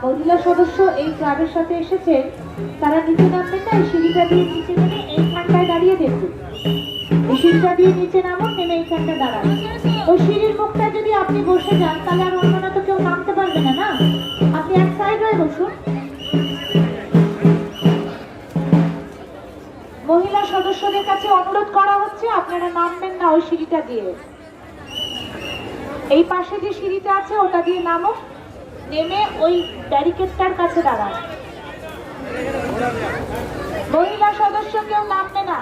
মহিলা সদস্য এই ক্লাবের সাথে এসেছেন, তারা নিচে নামবেন না, এই সিঁড়িটা দিয়ে নিচে নেমে এইখানটায় দাঁড়িয়ে দেখুন। এই সিঁড়িটা দিয়ে নিচে নামুন, নেমে এইখানটা দাঁড়ান। ওই সিঁড়ির মুখটা যদি আপনি বসে যান তাহলে আর অন্যরা তো কেউ নামতে পারবে না, না? আপনি এক সাইড হয়ে বসুন। মহিলা সদস্যদের কাছে অনুরোধ করা হচ্ছে আপনারা নামবেন না ওই সিঁড়িটা দিয়ে। এই পাশে যে সিঁড়িটা আছে ওটা দিয়ে নামো, নেমে ওই ব্যারিকেডটার কাছে দাঁড়ান। মহিলা সদস্য কেউ নামবে না।